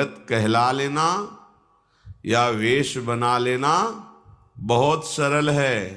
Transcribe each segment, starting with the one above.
कहला लेना या वेश बना लेना बहुत सरल है,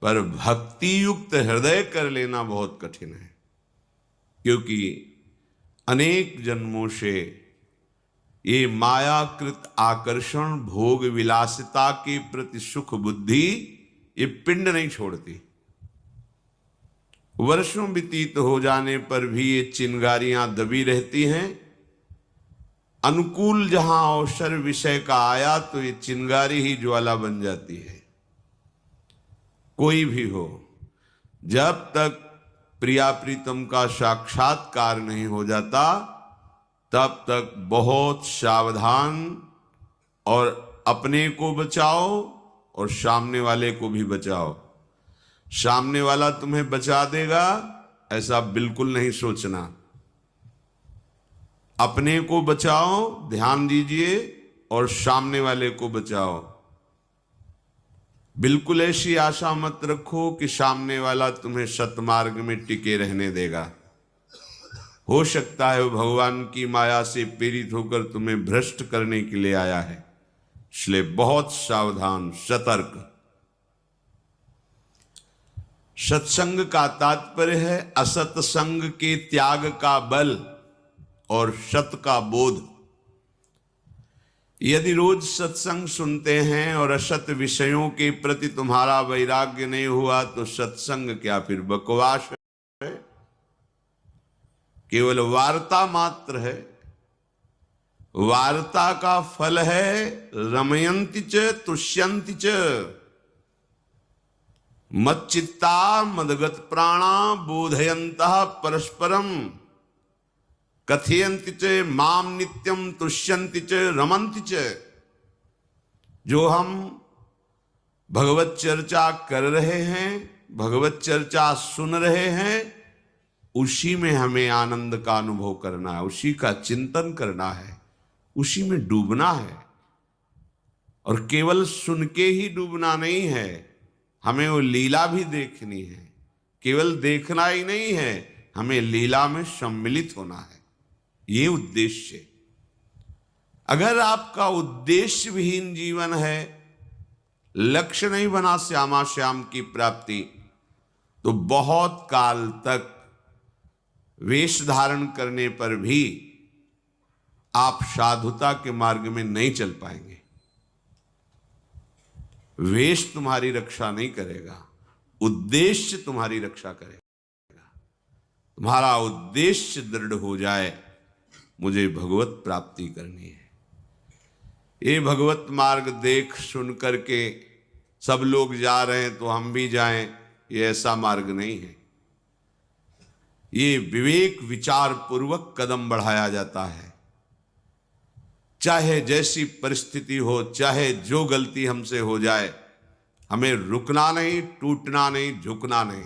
पर भक्ति युक्त हृदय कर लेना बहुत कठिन है। क्योंकि अनेक जन्मों से ये मायाकृत आकर्षण, भोग विलासिता के प्रति सुख बुद्धि ये पिंड नहीं छोड़ती। वर्षों व्यतीत हो जाने पर भी ये चिंगारियां दबी रहती हैं। अनुकूल जहां अवसर विषय का आया तो ये चिंगारी ही ज्वाला बन जाती है। कोई भी हो, जब तक प्रिया प्रीतम का साक्षात्कार नहीं हो जाता तब तक बहुत सावधान, और अपने को बचाओ और सामने वाले को भी बचाओ। सामने वाला तुम्हें बचा देगा ऐसा बिल्कुल नहीं सोचना। अपने को बचाओ, ध्यान दीजिए, और सामने वाले को बचाओ। बिल्कुल ऐसी आशा मत रखो कि सामने वाला तुम्हें सतमार्ग में टिके रहने देगा। हो सकता है वो भगवान की माया से प्रेरित होकर तुम्हें भ्रष्ट करने के लिए आया है। इसलिए बहुत सावधान, सतर्क। सत्संग का तात्पर्य है असत्संग के त्याग का बल और सत का बोध। यदि रोज सत्संग सुनते हैं और असत विषयों के प्रति तुम्हारा वैराग्य नहीं हुआ तो सत्संग क्या, फिर बकवास है, केवल वार्ता मात्र है। वार्ता का फल है रमयन्ति च तुष्यन्ति च, मच्चित्ता मदगत प्राणा बोधयन्तः परस्परम, कथयन्ति च माम नित्यम तुष्यन्ति च रमन्ति च। जो हम भगवत चर्चा कर रहे हैं, भगवत चर्चा सुन रहे हैं, उसी में हमें आनंद का अनुभव करना है, उसी का चिंतन करना है, उसी में डूबना है। और केवल सुन के ही डूबना नहीं है, हमें वो लीला भी देखनी है। केवल देखना ही नहीं है, हमें लीला में सम्मिलित होना है। ये उद्देश्य। अगर आपका उद्देश्य विहीन जीवन है, लक्ष्य नहीं बना श्यामा श्याम की प्राप्ति, तो बहुत काल तक वेश धारण करने पर भी आप साधुता के मार्ग में नहीं चल पाएंगे। वेश तुम्हारी रक्षा नहीं करेगा, उद्देश्य तुम्हारी रक्षा करेगा। तुम्हारा उद्देश्य दृढ़ हो जाए, मुझे भगवत प्राप्ति करनी है। ये भगवत मार्ग देख सुन करके सब लोग जा रहे हैं तो हम भी जाएं, ये ऐसा मार्ग नहीं है। ये विवेक विचार पूर्वक कदम बढ़ाया जाता है। चाहे जैसी परिस्थिति हो, चाहे जो गलती हमसे हो जाए, हमें रुकना नहीं, टूटना नहीं, झुकना नहीं।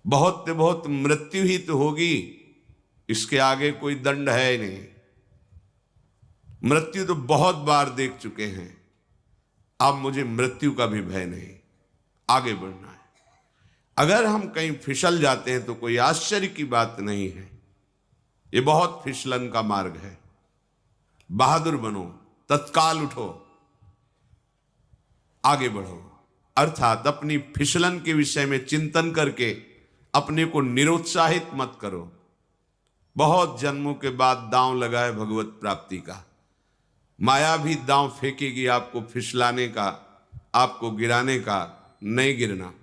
बहुत से बहुत मृत्यु ही तो होगी, इसके आगे कोई दंड है ही नहीं। मृत्यु तो बहुत बार देख चुके हैं, अब मुझे मृत्यु का भी भय नहीं, आगे बढ़ना है। अगर हम कहीं फिसल जाते हैं तो कोई आश्चर्य की बात नहीं है। ये बहुत फिसलन का मार्ग है। बहादुर बनो, तत्काल उठो, आगे बढ़ो। अर्थात अपनी फिसलन के विषय में चिंतन करके अपने को निरुत्साहित मत करो। बहुत जन्मों के बाद दांव लगा है भगवत प्राप्ति का। माया भी दांव फेंकेगी आपको फिसलाने का, आपको गिराने का। नहीं गिरना।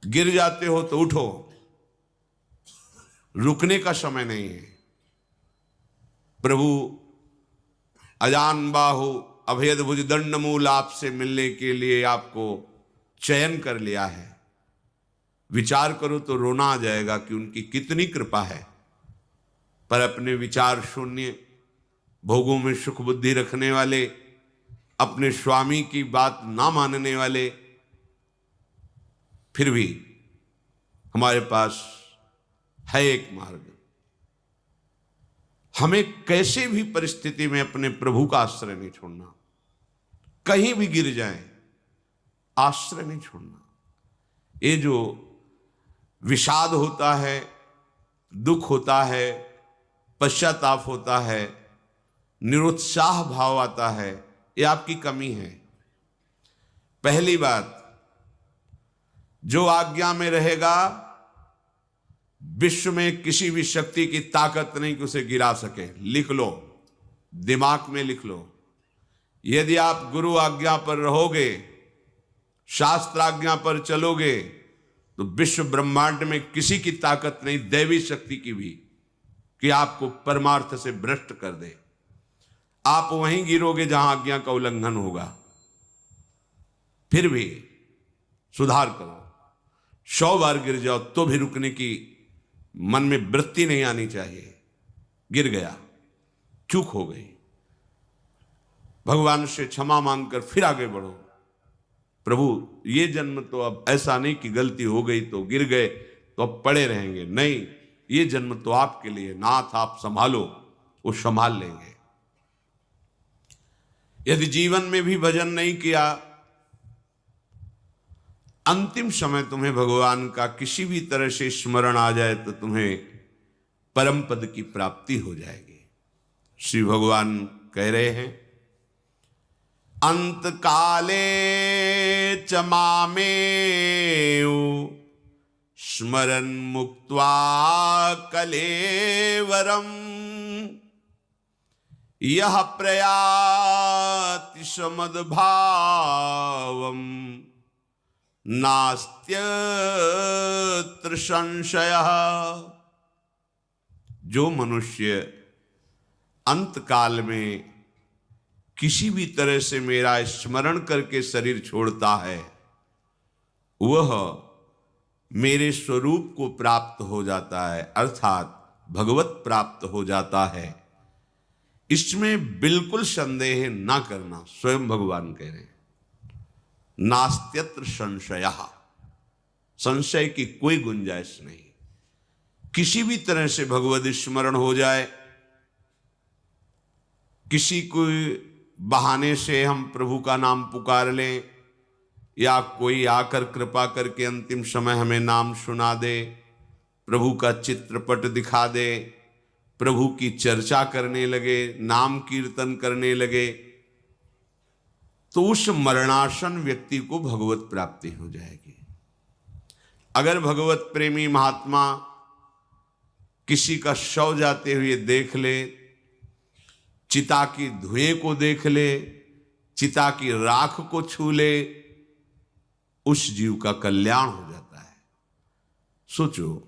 गिर जाते हो तो उठो, रुकने का समय नहीं है। प्रभु अजान बाहु अभेद भुज दंड मूल आपसे मिलने के लिए आपको चयन कर लिया है। विचार करो तो रोना आ जाएगा कि उनकी कितनी कृपा है। पर अपने विचार शून्य, भोगों में सुख बुद्धि रखने वाले, अपने स्वामी की बात ना मानने वाले, फिर भी हमारे पास है एक मार्ग। हमें कैसे भी परिस्थिति में अपने प्रभु का आश्रय नहीं छोड़ना। कहीं भी गिर जाएं, आश्रय नहीं छोड़ना। ये जो विषाद होता है, दुख होता है, पश्चाताप होता है, निरुत्साह भाव आता है, ये आपकी कमी है। पहली बात, जो आज्ञा में रहेगा विश्व में किसी भी शक्ति की ताकत नहीं कि उसे गिरा सके। लिख लो, दिमाग में लिख लो। यदि आप गुरु आज्ञा पर रहोगे, शास्त्र आज्ञा पर चलोगे, तो विश्व ब्रह्मांड में किसी की ताकत नहीं, दैवी शक्ति की भी, कि आपको परमार्थ से भ्रष्ट कर दे। आप वहीं गिरोगे जहां आज्ञा का उल्लंघन होगा। फिर भी सुधार करो। 100 बार गिर जाओ तो भी रुकने की मन में वृत्ति नहीं आनी चाहिए। गिर गया, चूक हो गई, भगवान से क्षमा मांगकर फिर आगे बढ़ो। प्रभु ये जन्म तो अब ऐसा नहीं कि गलती हो गई तो गिर गए तो अब पड़े रहेंगे, नहीं, ये जन्म तो आपके लिए, नाथ आप संभालो। वो संभाल लेंगे। यदि जीवन में भी भजन नहीं किया, अंतिम समय तुम्हें भगवान का किसी भी तरह से स्मरण आ जाए तो तुम्हें परम पद की प्राप्ति हो जाएगी। श्री भगवान कह रहे हैं, अंत काले च मामेव स्मरन् मुक्त्वा कलेवरम यह प्रयाति समद्भावम् नास्त्यत्र संशयः। जो मनुष्य अंत काल में किसी भी तरह से मेरा स्मरण करके शरीर छोड़ता है, वह मेरे स्वरूप को प्राप्त हो जाता है, अर्थात भगवत प्राप्त हो जाता है। इसमें बिल्कुल संदेह ना करना, स्वयं भगवान कह रहे हैं, नास्त्यत्र संशयः, संशय की कोई गुंजाइश नहीं। किसी भी तरह से भगवत स्मरण हो जाए, किसी को बहाने से हम प्रभु का नाम पुकार लें, या कोई आकर कृपा करके अंतिम समय हमें नाम सुना दे, प्रभु का चित्रपट दिखा दे, प्रभु की चर्चा करने लगे, नाम कीर्तन करने लगे, तो उस मरणासन व्यक्ति को भगवत प्राप्ति हो जाएगी। अगर भगवत प्रेमी महात्मा किसी का शव जाते हुए देख ले, चिता की धुएं को देख ले, चिता की राख को छू ले, उस जीव का कल्याण हो जाता है। सोचो,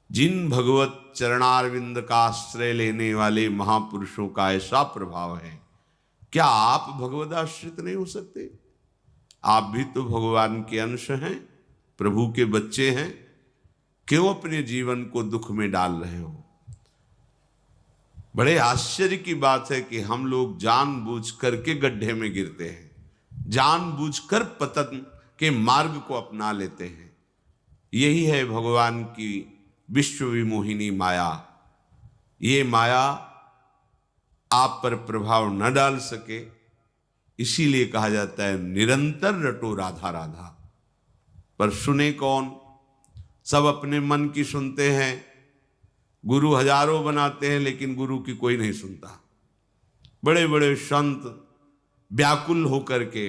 जिन भगवत चरणारविंद का आश्रय लेने वाले महापुरुषों का ऐसा प्रभाव है, क्या आप भगवद आश्रित नहीं हो सकते? आप भी तो भगवान के अंश हैं, प्रभु के बच्चे हैं। क्यों अपने जीवन को दुख में डाल रहे हो? बड़े आश्चर्य की बात है कि हम लोग जानबूझ करके गड्ढे में गिरते हैं, जानबूझकर पतन के मार्ग को अपना लेते हैं। यही है भगवान की विश्व विमोहिनी माया। ये माया आप पर प्रभाव न डाल सके, इसीलिए कहा जाता है निरंतर रटो राधा राधा। पर सुने कौन? सब अपने मन की सुनते हैं। गुरु हजारों बनाते हैं, लेकिन गुरु की कोई नहीं सुनता। बड़े बड़े संत व्याकुल होकर के,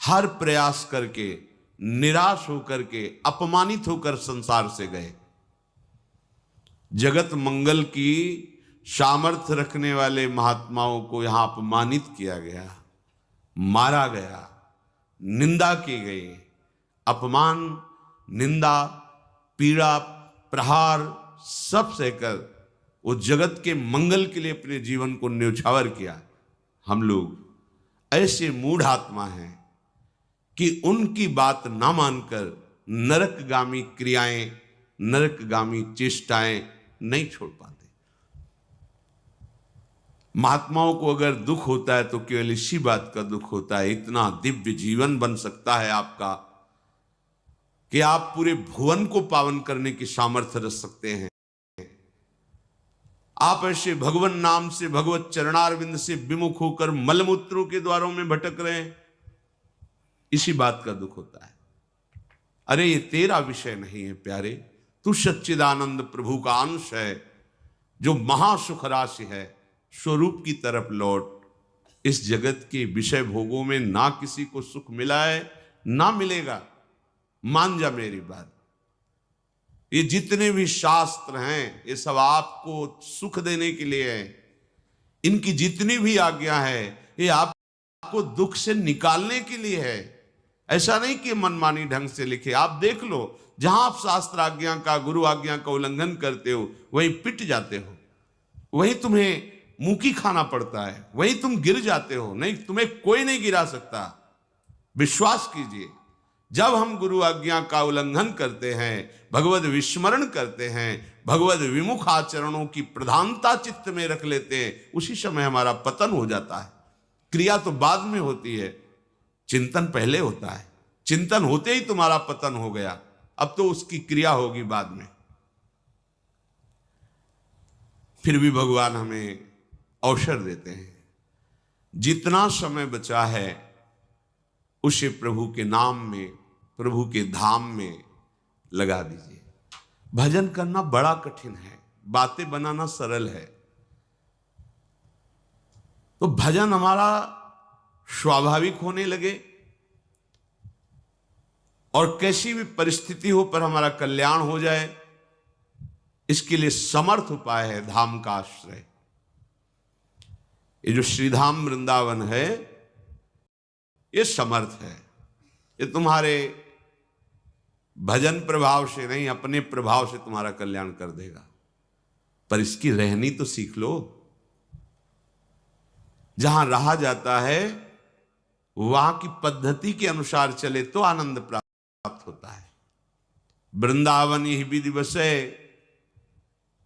हर प्रयास करके, निराश होकर के, अपमानित होकर संसार से गए। जगत मंगल की सामर्थ्य रखने वाले महात्माओं को यहां अपमानित किया गया, मारा गया, निंदा की गई। अपमान, निंदा, पीड़ा, प्रहार सब सहकर वो जगत के मंगल के लिए अपने जीवन को न्यौछावर किया। हम लोग ऐसे मूढ़ आत्मा हैं कि उनकी बात ना मानकर नरकगामी क्रियाएं, नरकगामी चेष्टाएं नहीं छोड़ पाते। महात्माओं को अगर दुख होता है तो केवल इसी बात का दुख होता है, इतना दिव्य जीवन बन सकता है आपका कि आप पूरे भुवन को पावन करने की सामर्थ्य रख सकते हैं। आप ऐसे भगवान नाम से, भगवत चरणारविंद से विमुख होकर मलमूत्रों के द्वारों में भटक रहे हैं, इसी बात का दुख होता है। अरे ये तेरा विषय नहीं है प्यारे, तू सच्चिदानंद प्रभु का अंश है। जो महासुख राशि है, स्वरूप की तरफ लौट। इस जगत के विषय भोगों में ना किसी को सुख मिला है, ना मिलेगा। मान जा मेरी बात। ये जितने भी शास्त्र हैं, ये सब आपको सुख देने के लिए है। इनकी जितनी भी आज्ञा है, ये आपको दुख से निकालने के लिए है। ऐसा नहीं कि मनमानी ढंग से लिखे। आप देख लो, जहां आप शास्त्र आज्ञा का, गुरु आज्ञा का उल्लंघन करते हो, वहीं पिट जाते हो, वहीं तुम्हें मुंह खाना पड़ता है, वहीं तुम गिर जाते हो। नहीं, तुम्हें कोई नहीं गिरा सकता। विश्वास कीजिए, जब हम गुरु आज्ञा का उल्लंघन करते हैं, भगवद विस्मरण करते हैं, भगवद विमुख आचरणों की प्रधानता चित्त में रख लेते हैं, उसी समय हमारा पतन हो जाता है। क्रिया तो बाद में होती है, चिंतन पहले होता है। चिंतन होते ही तुम्हारा पतन हो गया, अब तो उसकी क्रिया होगी बाद में। फिर भी भगवान हमें अवसर देते हैं, जितना समय बचा है उसे प्रभु के नाम में, प्रभु के धाम में लगा दीजिए। भजन करना बड़ा कठिन है, बातें बनाना सरल है। तो भजन हमारा स्वाभाविक होने लगे और कैसी भी परिस्थिति हो पर हमारा कल्याण हो जाए, इसके लिए समर्थ उपाय है धाम का आश्रय। ये जो श्रीधाम वृंदावन है, ये समर्थ है। ये तुम्हारे भजन प्रभाव से नहीं, अपने प्रभाव से तुम्हारा कल्याण कर देगा। पर इसकी रहनी तो सीख लो। जहां रहा जाता है वहां की पद्धति के अनुसार चले तो आनंद प्राप्त होता है। वृंदावन ही विधि बसे,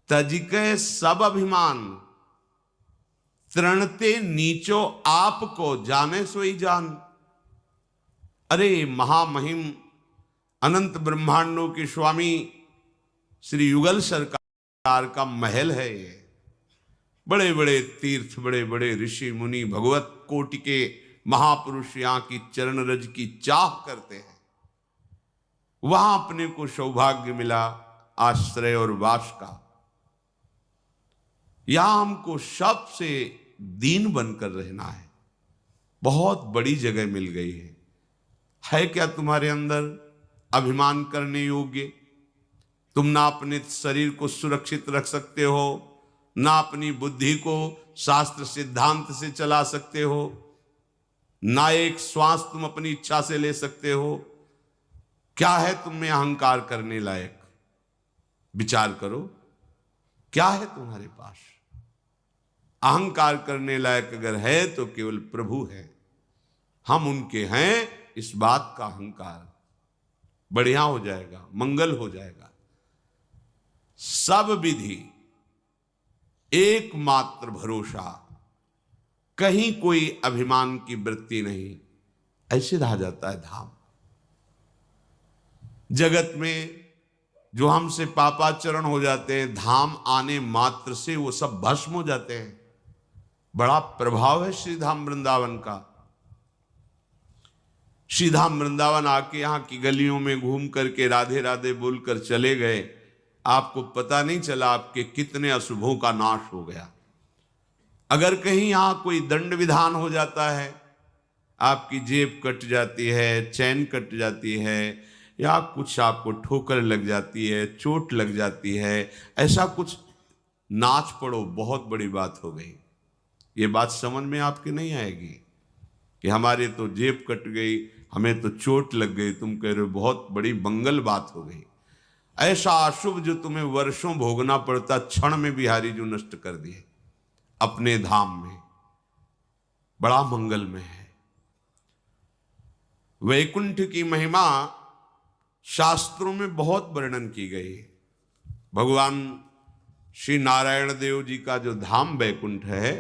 तजिके सब अभिमान, तृणते नीचो आपको जाने सोई जान। अरे महामहिम अनंत ब्रह्मांडों के स्वामी श्री युगल सरकार का महल है ये। बड़े बड़े तीर्थ, बड़े बड़े ऋषि मुनि, भगवत कोटि के महापुरुष यहां की चरण रज की चाह करते हैं। वहां अपने को सौभाग्य मिला आश्रय और वास का। यहां हमको सबसे दीन बनकर रहना है। बहुत बड़ी जगह मिल गई है क्या तुम्हारे अंदर अभिमान करने योग्य? तुम ना अपने शरीर को सुरक्षित रख सकते हो, ना अपनी बुद्धि को शास्त्र सिद्धांत से चला सकते हो, ना एक श्वास तुम अपनी इच्छा से ले सकते हो। क्या है तुम में अहंकार करने लायक? विचार करो, क्या है तुम्हारे पास? अहंकार करने लायक अगर है तो केवल प्रभु है। हम उनके हैं, इस बात का अहंकार बढ़िया हो जाएगा, मंगल हो जाएगा। सब विधि एकमात्र भरोसा, कहीं कोई अभिमान की वृत्ति नहीं, ऐसे रहा जाता है धाम। जगत में जो हमसे पापाचरण हो जाते हैं, धाम आने मात्र से वो सब भस्म हो जाते हैं। बड़ा प्रभाव है श्रीधाम वृंदावन का। श्रीधाम वृंदावन आके यहाँ की गलियों में घूम करके राधे राधे बोलकर चले गए, आपको पता नहीं चला आपके कितने अशुभों का नाश हो गया। अगर कहीं यहाँ कोई दंड विधान हो जाता है, आपकी जेब कट जाती है, चैन कट जाती है, या कुछ आपको ठोकर लग जाती है, चोट लग जाती है, ऐसा कुछ नाच पड़ो, बहुत बड़ी बात हो गई। ये बात समझ में आपके नहीं आएगी कि हमारे तो जेब कट गई, हमें तो चोट लग गई, तुम कह रहे हो बहुत बड़ी मंगल बात हो गई। ऐसा अशुभ जो तुम्हें वर्षों भोगना पड़ता, क्षण में बिहारी जो नष्ट कर दिए अपने धाम में, बड़ा मंगल में है। वैकुंठ की महिमा शास्त्रों में बहुत वर्णन की गई है। भगवान श्री नारायण देव जी का जो धाम वैकुंठ है,